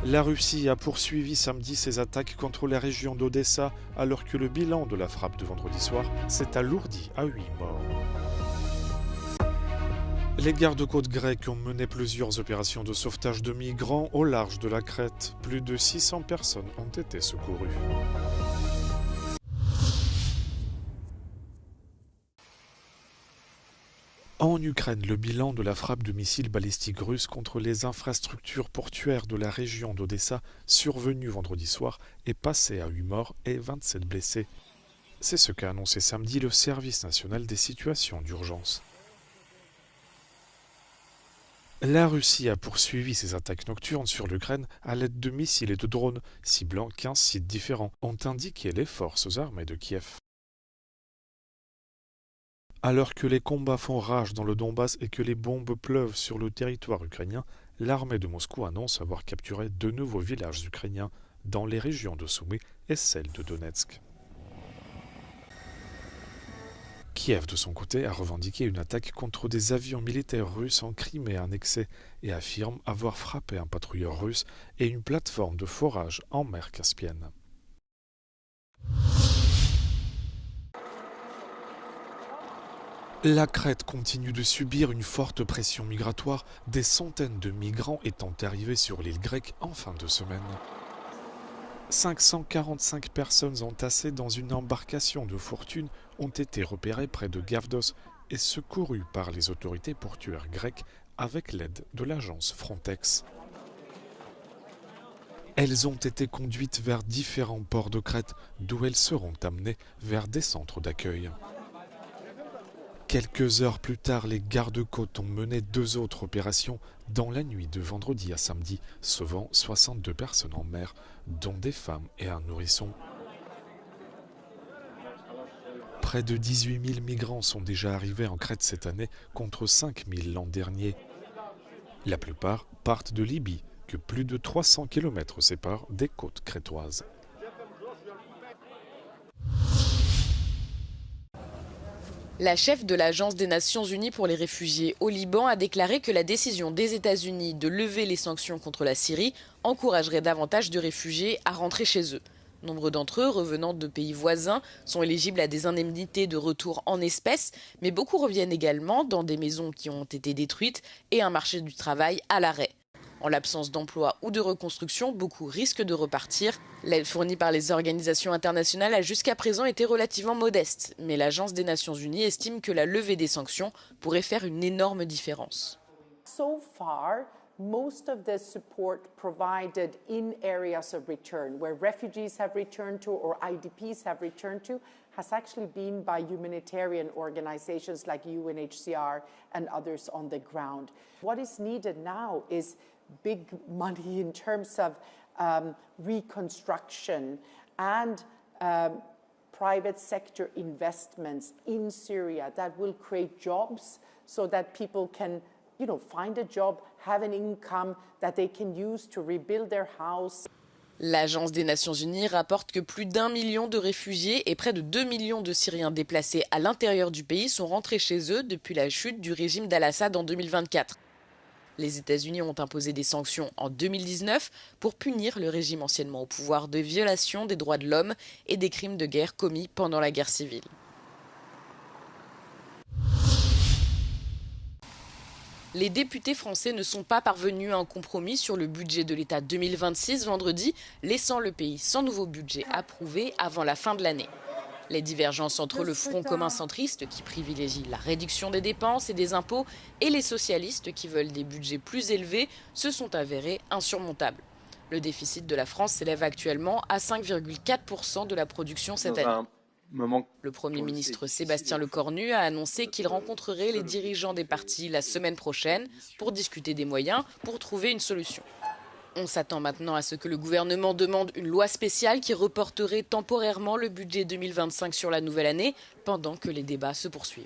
La Russie a poursuivi samedi ses attaques contre la région d'Odessa alors que le bilan de la frappe de vendredi soir s'est alourdi à 8 morts. Les gardes-côtes grecs ont mené plusieurs opérations de sauvetage de migrants au large de la Crète. Plus de 600 personnes ont été secourues. En Ukraine, le bilan de la frappe de missiles balistiques russes contre les infrastructures portuaires de la région d'Odessa, survenue vendredi soir, est passé à 8 morts et 27 blessés. C'est ce qu'a annoncé samedi le Service national des situations d'urgence. La Russie a poursuivi ses attaques nocturnes sur l'Ukraine à l'aide de missiles et de drones, ciblant 15 sites différents, ont indiqué les forces armées de Kiev. Alors que les combats font rage dans le Donbass et que les bombes pleuvent sur le territoire ukrainien, l'armée de Moscou annonce avoir capturé 2 nouveaux villages ukrainiens dans les régions de Soumy et celle de Donetsk. Kiev, de son côté, a revendiqué une attaque contre des avions militaires russes en Crimée annexée et affirme avoir frappé un patrouilleur russe et une plateforme de forage en mer Caspienne. La Crète continue de subir une forte pression migratoire, des centaines de migrants étant arrivés sur l'île grecque en fin de semaine. 545 personnes entassées dans une embarcation de fortune ont été repérées près de Gavdos et secourues par les autorités portuaires grecques avec l'aide de l'agence Frontex. Elles ont été conduites vers différents ports de Crète, d'où elles seront amenées vers des centres d'accueil. Quelques heures plus tard, les gardes-côtes ont mené 2 autres opérations dans la nuit de vendredi à samedi, sauvant 62 personnes en mer, dont des femmes et un nourrisson. Près de 18 000 migrants sont déjà arrivés en Crète cette année, contre 5 000 l'an dernier. La plupart partent de Libye, que plus de 300 km séparent des côtes crétoises. La chef de l'Agence des Nations Unies pour les réfugiés au Liban a déclaré que la décision des États-Unis de lever les sanctions contre la Syrie encouragerait davantage de réfugiés à rentrer chez eux. Nombre d'entre eux, revenant de pays voisins, sont éligibles à des indemnités de retour en espèces, mais beaucoup reviennent également dans des maisons qui ont été détruites et un marché du travail à l'arrêt. En l'absence d'emploi ou de reconstruction, beaucoup risquent de repartir. L'aide fournie par les organisations internationales a jusqu'à présent été relativement modeste, mais l'Agence des Nations Unies estime que la levée des sanctions pourrait faire une énorme différence. So far, most of the support provided in areas of return, where refugees have returned to or IDPs have returned to, has actually been by humanitarian organizations like UNHCR and others on the ground. What is needed now is big money in terms of reconstruction and private sector investments in Syria that will create jobs so that people can, find a job, have an income that they can use to rebuild their house. L'Agence des Nations Unies rapporte que plus d'1 million de réfugiés et près de 2 millions de Syriens déplacés à l'intérieur du pays sont rentrés chez eux depuis la chute du régime d'Al-Assad en 2024. Les États-Unis ont imposé des sanctions en 2019 pour punir le régime anciennement au pouvoir de violation des droits de l'homme et des crimes de guerre commis pendant la guerre civile. Les députés français ne sont pas parvenus à un compromis sur le budget de l'État 2026 vendredi, laissant le pays sans nouveau budget approuvé avant la fin de l'année. Les divergences entre le Front commun centriste, qui privilégie la réduction des dépenses et des impôts, et les socialistes, qui veulent des budgets plus élevés, se sont avérées insurmontables. Le déficit de la France s'élève actuellement à 5,4% de la production cette année. Le Premier ministre Sébastien Lecornu a annoncé qu'il rencontrerait les dirigeants des partis la semaine prochaine pour discuter des moyens pour trouver une solution. On s'attend maintenant à ce que le gouvernement demande une loi spéciale qui reporterait temporairement le budget 2025 sur la nouvelle année pendant que les débats se poursuivent.